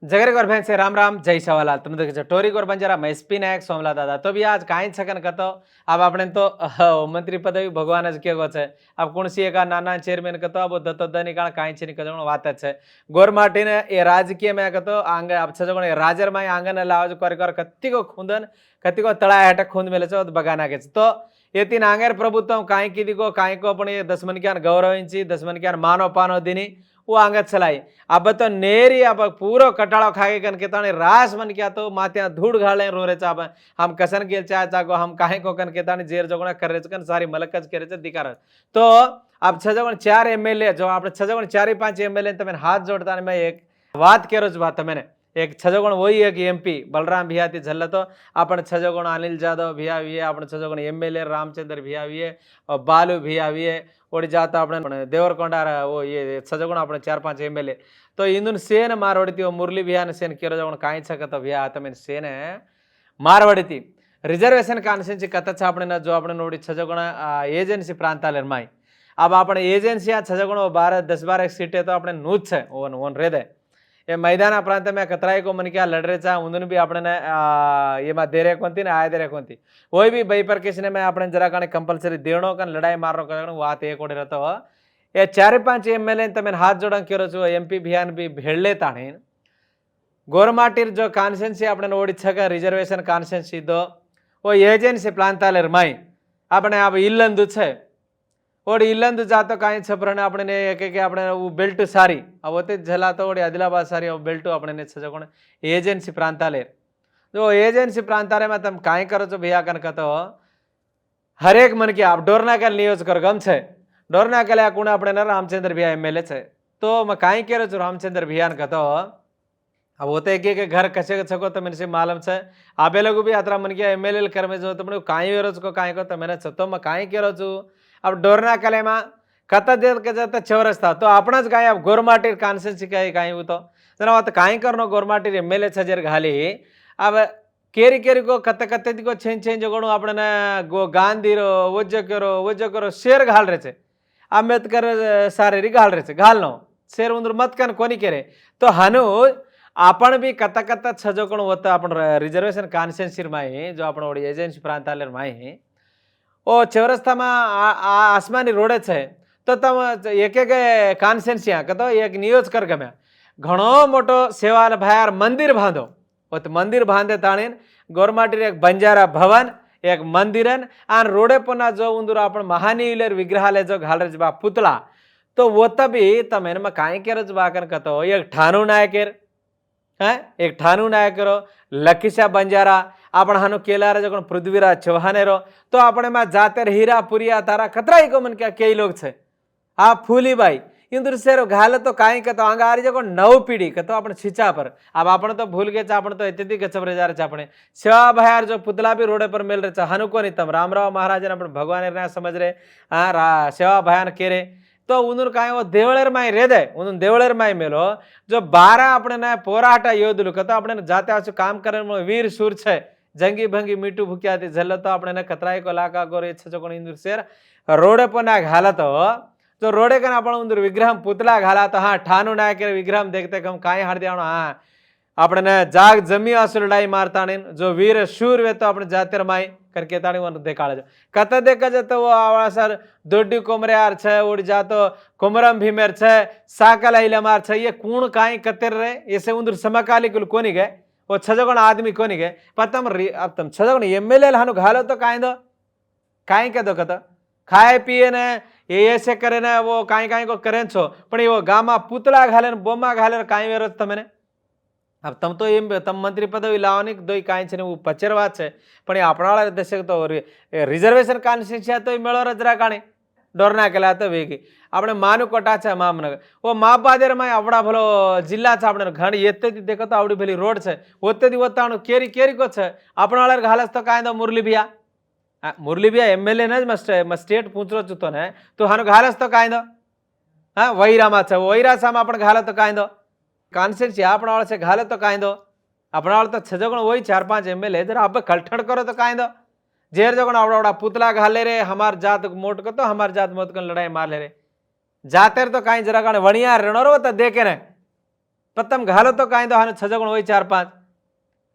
जगरे गोर भैंस से राम राम जय सवालाल तुम देखे टोरी गोर बंजारा मैं एसपी नायक सोमला दादा तो भी आज काई छकन कतो अब આપણે તો મંત્રી પદવી ભગવાન જ કેવો છે अब કોણસી એકા નાના ચેરમેન કતો अब દતો દની કાળ કાઈ છે ની કજણ વાત જ છે ગોર માટીને એ રાજકીય મે કતો આંગે अब છજણ રાજર માં આંગન લાવજ कर कर कत्तिको खुंदन कत्तिको तळा हट खुंद मेले छ बगाना के तो येतीन आंगेर प्रभुत्व काई कीदिको काई को पण 10 मनक्यान गौरविंची 10 मनक्यान मानो पानो दिनी वो आंगत चलाई अब तो नेरी अब पूरो कटाड़ो खागे कन के ताने रास मन क्या तो मात्या धूड़ घाले रो रे चाप हम कसन गेल चा चाको हम काहे को कन के ताने जेर जगोना कर रे कन सारी मलकज करे छ दिकार तो अब 4 एमएलए जो आपने 4-5 एमएलए तमें हाथ जोड़ता ने मैं एक बात करो छ बात मैंने एक 6 वही एक एमपी बलराम भियाती झल्ल तो अपन 6 अनिल जादव भियावीए अपन 6 एमएलए रामचंद्र भियावीए और बालू भियावीए ओडी जाता अपने देवरकोंडा वो ये 6 अपने 4-5 एमएलए तो इंदुन सेन मारवाड़ी मुरली भियान सेन केरो जगण काई छकत भिया तमें सेन मारवाड़ी रिजर्वेशन कान्स्टिट्यूंसी कथा अपने जो अपने नोडी 6 एजेंसी प्रांताल माई अब अपने एजेंसी 6 12 10-12 सीटें तो अपने नूच है ओन रेदे ये मैदान प्रांत में कतराई को मन क्या लड़ रहे चा उन भी अपने ये मा दे रहे कौनती ना आए दे रहे कौनती वही भी भाई पर किसी ने मैं अपने जरा का कंपलसरी देणों का लड़ाई मारो का बात एक ओडे रहता हो ये 4-5 एमएलए तमें हाथ जोड़न क्यों रचो एमपी भियान भी भेड़ले ताने गोरमाटीर जो कान्स्टिट्यूंसी अपने ओडिशा का रिजर्वेशन कान्स्टिट्यूंसी दो वो एजेंसी प्रांताल माई अपने अब इल्लंदु छे ओडी इल्लंदु जातो काई छपरने अपने एक अपने वो बेल्ट सारी अब होते झला तो ओडी आदिलाबाद सारी बेल्ट अपने छजकोण एजेंसी प्रांताले जो एजेंसी प्रांताले में तम काई करो छो भैया कन कतो हर एक मन के आप डोरनाकल नियोजकर गम छे डोरनाकल आ कोण अपने रामचंद्र भैया एमएलए छे तो मैं काई करो छो रामचंद्र भैया कतो अब होते के घर कसे छको तो मेरे से मालूम छे आबे लोग भी यात्रा मन के एमएलए कर में जो तुमने काई वेरो छको काई को तो मैंने तो मैं काई करो छो अब डोरना कले में कत दे के जाता चौरस्ता तो आपणच काय अब गोरमाटीर कान्स्टिट्यूंसी काय काय होतो जना आता काय करनो गोरमाटीर एमएलए छजेर घाली अब केरी केरी को कत कत को छेन जगणो आपने गो गांधीरो वज्ज करो शेर घाल रे छे अंबेडकर सारेरी घाल रे छे घालनो शेर उंदर मत कन कोनी करे तो हनु आपण भी कत कत छजकोण होता आपण रिजर्वेशन कान्स्टिट्यूंसी माई जो आपण ओडी एजेंसी प्रांताले माई ओ चौरस्ता में आसमानी रोड है तो तम एक कान्स्टिट्यूंसी कतो एक नियोजकर गम्या घणो मोटो सेवाल भायार मंदिर बांधो वो तो मंदिर बांधे ताणे गोरमाटीर एक बंजारा भवन एक मंदिरन आन रोडे पना जो उंदर आपण महानीलर विग्रहालय जो घाल रे बा पुतला तो वो तभी तमें में काई केर बाकन कतो एक ठाणू नायकेर है एक ठाणू नायकेरो लखीशा बंजारा आपण हानो केलारे जो पृथ्वीराज चौहानेरो तो अपने में जातेर हीरा पुरिया तारा कतराई को मन क्या कई लोग छे हाँ फूलीबाई इंदुर सेरो घाल तो काई कतो आंगारी जो नव पीढ़ी कतो अपन छिचा पर अब आपण तो भूल गए आपण तो इत्यादि गचब रे जा रे अपने सेवा भयार जो पुतला भी रोडे पर मिल रहे हनु को तम रामराव महाराज ने अपन भगवान ने समझ रहे हाँ सेवा भयान केरे तो उन्होंने कहा वो देवलेर माई रे दे उन्होंने देवलेर माई मेलो जो 12 अपने ना पोराटा योद्धुलु कतो अपने जाते आसु काम करे वीर शूर छे जंगी भंगी मीठू भूक्याती झल्ल तो अपने कतराई को लाका गोरे छजकोण इंदुर शेर रोडे पर ना घाला तो जो रोडे कन आपण उंदुर विग्रह पुतला घाला तो हाँ ठाणू नायक विग्रह देखते हम काई हाड़ दिया हाँ अपने जाग जमी आसु लड़ाई मारता जो वीर शूर वे तो अपने जातिर माई करके ताणी वन देखा कत देखा जाए तो वो आवा सर दोड्डी कोमरेयार छे उड़ जातो कोमरम भीमेर छे साकल आइलमार छे ये कूण काई कतेर रे ऐसे उंदुर समकालिक कोनी गए वो 6 आदमी कोनी गए पर अब तुम 6 एमएलए हानु घालो तो काई दो काई के दो कत खाए पिए ने ये ऐसे करे ने वो काई काई को करे छो पण वो गामा पुतला घाले बोमा घाले काई वेरो तमने अब तम तो एम तम मंत्री पदवी लावनी दो काई छे वो पचर बात छे पण आपणाळा दशक तो रिजर्वेशन कान्स्टिट्यूंसी तो मेळो रजरा काणी डोरना केला तो वेगी अपने मानुकोटा छे मामनगर वो मापादेर में आवड़ा भलो जिला छे अपने घणी एते देखो तो आवड़ी भली रोड छे ओते दी वताणु केरी केरी को छे आपणाळा घालस तो काई दो मुरली भैया एमएलए ने मैं स्टेट पूछरो छुतो ने तो हानु घालस तो काई दो हाँ वैरा में छे वैरा साम आपण घालो तो काई दो कान्स्टिट्यूंसी आपणाळा छे घालो तो काई दो आपणाळा तो 6 वही 4-5 एमएलए जरा आप कलठण करो तो काई दो जेर जगण आवड़ा पुतला घाले रे हमार जात मोट को तो हमार जात मोट कर लड़ाई मार ले रे जातेर तो काई जरा वणिया रणोरो तो देखे ने पण तम घालो तो काय तो हाने छजगण होई 4-5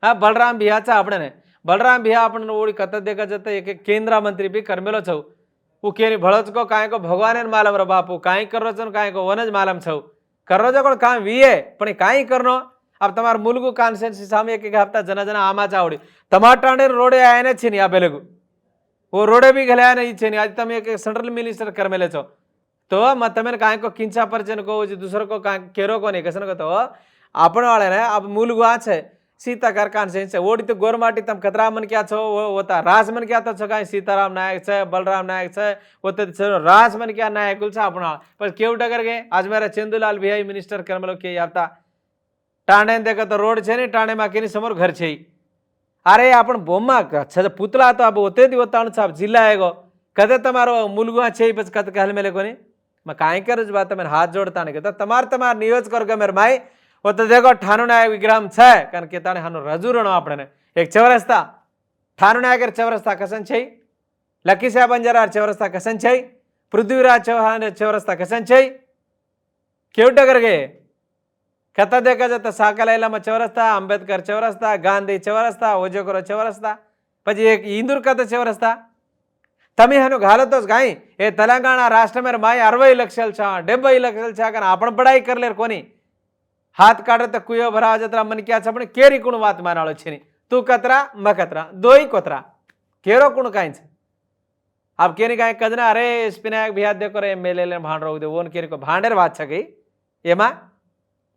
हाँ बलराम भियाचा आपणे बलराम भिया आपण ओळी कत देखा जत एक केंद्र मंत्री भी करमेलो छौ वो केनी भळच को काय को भगवान मालम रे बापू काय करो छन काय को वनज मालम छौ करो जो कोण काम वीए पण काय करनो अब તમાર મુલગુ કોન્સ્ટિટ્યુન્સી સામે એક હપ્તા જના જના આમાં ચાવડી ટમાટાને રોડે આયા ને છે ની આ બેલગુ वो रोडे भी गल्या नहीं छे आज તમે એક સેન્ટ્રલ મિનિસ્ટર કરમેલે છો તો તમે કાંઈ કો કિંચા પરચન કો दूसरो को कांई केरो को नहीं कसन को तो आपण वाले ने अब मूल गुआ छे सीताकार कांसेन से ओडी तो गोरमाटी तम कतरा मन क्या छो वो होता राज मन क्या तो कांई सीताराम नायक छे बलराम नायक छे वो तो राज मन क्या नायक कुल छे आपण पर केव डगर गए आज मेरा चंदूलाल भियाई मिनिस्टर करमेलो के आता टाणे देखो तो रोड छे ने टाणे में केनी समोर घर छे अरे आपण बोमा पुतला तो अब होते दी होता साहब जिल्ला आएगो कदे तमारो मुलगुआ छे बस कद कहल मेले कोनी मैं काई करज बात मैं हाथ जोड़ता नहीं कहता तमार नियोज कर गमेर माई वो तो देखो ठाणु नायक विग्रह छे कारण के ताने हानो रजूरणो आपणे एक चौरस्ता ठाणु नायक चौरस्ता कसन छे लकीसा बंजारा चौरस्ता कसन छे पृथ्वीराज चौहान चौरस्ता कसन छे केवटगर गए कथा देखा जाता साकलाइलामा चौरस्ता अंबेडकर चौरस्ता गांधी चौरस्ता ओजोकरो चौरस्ता पछी एक इंदूर कथा चौरस्ता तमे हनु घालतोच गाई ए तेलंगाणा राष्ट्र में माय 60 लक्षल छा 70 लक्षल छा कारण आपण पढ़ाई करलेर कोनी हाथ काढे तो कुयो भरा जत्रा मन क्या छ पण केरी कुण वात मानाळो छे तू कतरा मकतरा दोई कोतरा केरो कुण काई छ अब केनी काई कजना अरे स्पिनायक भिया देखो रे एमएलए ले भांड रहू दे ओन केरी को भांडेर वात छ गई एमा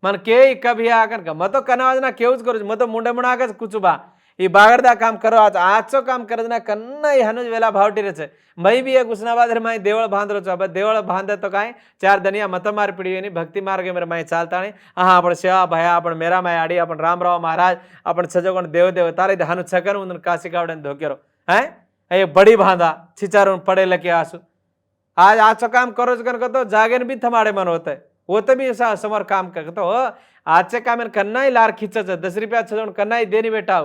मन के कभी आकर का मत कनाज ना केवज करू मत मुंडे मुणागच कुचुबा ई बागरदा काम करो आज आजचो काम करजना कन्ना हनुज वेला भावटी रे छे मई भी एक उस्नाबाद रे माई देवळ बांधरो छो अब देवळ बांधे तो काय चार दनिया मत मार पीड़ी नी भक्ति मार्गे मेरे माई चालता नहीं हाँ आपण सेवा भया आपण मेरा माई आड़ी आपण रामराव महाराज आपण सजोगण देव देव तारे हनु छकन उन काशी कावडन धोकेरो हैं ए बड़ी बांधा छिचारून पड़े लके आसु आज आजचो काम करोज कन तो जागेन भी थमाड़े मन होते वो तो भी समोर काम करतो आजचे काम कन्ना ही लार खिंचच 10 रुपया छजोण कन्ना ही देनी बेटा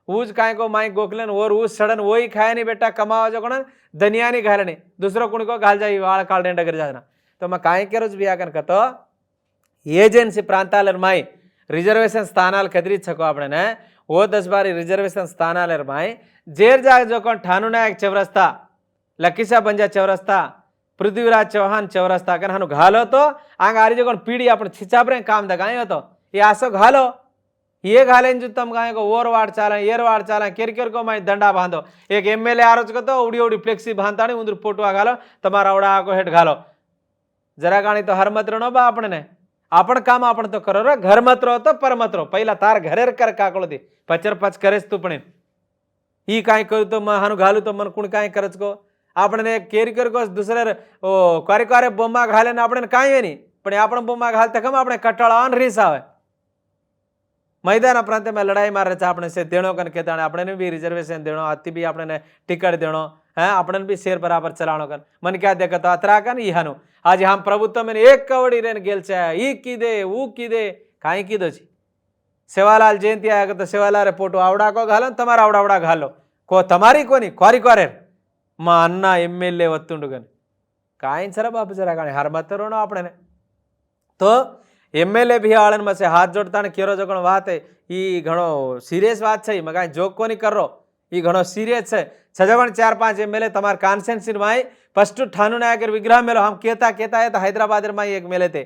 ऊज काय को माई गोखलन और ऊज सडन वही खाया नहीं बेटा कमावा जो कोण धनिया नहीं घालणे दुसरो कोण को घाल जाई वाळ काढणे डगर जाना तो मैं काय केरोज बिया कन कतो ఏజెన్సీ ప్రాంతాల మాయ్ రిజర్వేషన్ స్థానాలు కదిరించకు આપણને ఓ 10-12 રિઝર્વેશન స్థానాల માય જેર જાગ જો કોણ ઠાનુ નાયક ચૌરસ્તા લકીસા બંજા ચૌરસ્તા पृथ्वीराज चौहान चौरस्ता कन हनु घालो तो आंग आरी जो कोण पीड़ी आपण छिचापरे काम दगाय होतो ये आसो घालो ये घालेन जो तम गाय को ओर वाड़ चाला येर वाड़ चाला केर को माई दंडा बांधो एक एमएलए आरोज को तो उड़ी उड़ी फ्लेक्सी बांधता नहीं उंदर फोटो घालो तमारा ओड़ा को हेड घालो जरा गाणी तो हर मत रणो बा आपने आपण काम आपण तो करो रे घर मत रो तो पर मत रो पहिला तार घरेर कर काकळो दे पचर पच करेस तू पण ई काय करू तो म हानु घालू तो मन कोण काय करच को आपने केरी कर को दुसरे कार्य कार्य बोम्मा घाले ने आपने काई नहीं पण आपण बोम्मा घालते कम आपने कटाळा ऑन रीस आवे मैदान प्रांत में लड़ाई मारे छे आपने से देणो कन केताणे आपने भी रिजर्वेशन देणो आती भी आपने टिकट देणो है आपने भी शेर बराबर चलाणो कन मन क्या देखत अतरा कन ई हानु आज हम प्रभुत्व में एक कवड़ी रेन गेल छे ई कीदे ऊ कीदे काई कीदो छी सेवालाल जयंती आया तो सेवालाल फोटो आवड़ा को घालो तमारा आवड़ा घालो को तमारी कोनी क्वारी क्वारे మా అన్న ఎమ్మెల్యే వత్తుండు గని కాయించరా బాబు జరా కానీ హరమతరోno આપણે તો એમએલએ ભી આળન માં से हाथ जोड़ता ने केरो जो कोण વાત है ई घणो सीरियस વાત છે ઈ મગાઈ જોક કોની કરો ई घणो सीरियस છે છજવણ 4-5 એમએલએ તમાર કાન્સેન્સી માં ફર્स्ट ઠાનુ નાયક विग्रह मेलो हम केता है तो हैदराबाद में एक मेले थे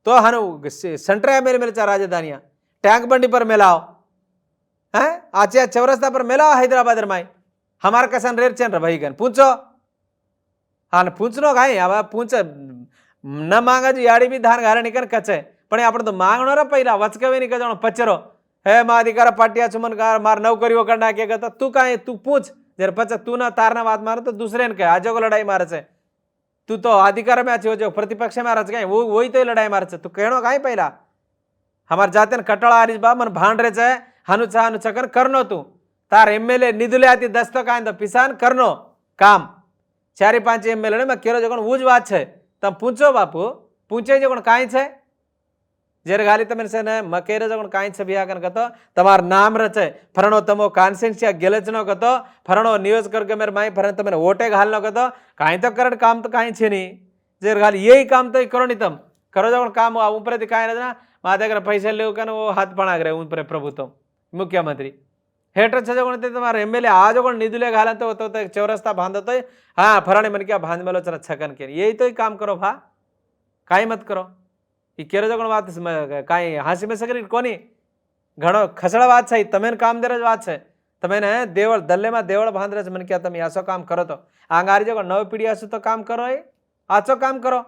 तो हनु सेंट्रा मेले मेले चा राजधानिया टैंक बंडी पर मेलाओ हैं आचे चौरस्ता पर मेलाओ हैदराबाद में हमार कसन रेर चेन भाई गन पूछो हाँ पूछनो काय अब पूछ न मांगा जी याड़ी भी धान घारे निकन कचे पण आपण तो मांगणो रे पहिला वचकवे नहीं कजणो पचरो हे मा अधिकार पाटिया चुमनकार मार नौकरीओ करना के कहता तू काय तू पूछ जर पच तू ना तारना बात मारे तो दूसरे ने कहे आजो को लड़ाई मारे छे तू तो अधिकार में अच्छी हो जो प्रतिपक्ष में रच गए वो वही तो लड़ाई मारे छे तू कहणो काय पहिला हमार जाते कटाळा आरीज बा मन भांड रे छे हनु छकन करनो तू तार एमएलए निधुले आती 10 तो काय तो पिसान करनो काम 4-5 एमएलए ने मैं केरो जो कोण ऊज बात छे तम पूछो बापू पूछे जो कोण काय छे जेर गाली तमे से ने मकेरे जो कोण काय छे बिया कन कतो तमार नाम रचे फरणो तमो कॉन्सेंसिया गेलचनो कतो फरणो नियोज करके मेरे माई फरण तमे वोटे घालनो कतो काय तो करन काम तो काय छे नी जेर गाली यही काम तो करो नी तम करो जो कोण काम ऊपर थी काय ना మా దగ్గర పైసలు లేవు కానీ ఓ హాత్ పణాగరే ప్రభుత్వం ముఖ్యమంత్రి हेटर छजगोण ते तुम्हारे एमएलए आज को निधुले घालन तो चौरस्ता बांधो तो हाँ फराने मन क्या बांध मेलो चला छकन के यही तो ही काम करो भा काई मत करो ये केरो जगण बात काई हासी में सकरी कोनी घणो खसड़ा बात छे तमेन काम देरज बात छे तमेने देवळ दल्ले में देवळ बांध रज मन क्या तमे आसो काम करो तो आंगारी जगो नव पीढ़ी आसो तो काम करो है आचो काम करो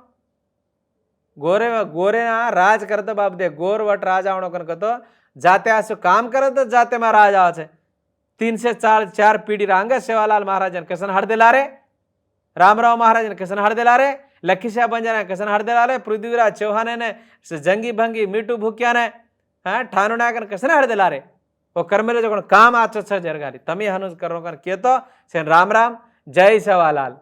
गोरे गोरे ना राज करतो बाप दे गोर वट राजा आवणो कन कतो जाते आसो काम करे तो जाते में राज आवे छे 3 से 4 पीढ़ी रांग सेवालाल महाराज कसन हड़ दिला रे रामराव महाराज कसन हड़ दिला रे लखीशाह बंजारा कसन हड़ दिला रे पृथ्वीराज चौहान ने जंगी भंगी मीटू भूक्या ने हाँ ठानु नायकन कसन हड़ दिला रे वो कर्मेलो जो काम आचो छ जरगारी तमी हनुज करो कर के तो राम राम जय सेवालाल।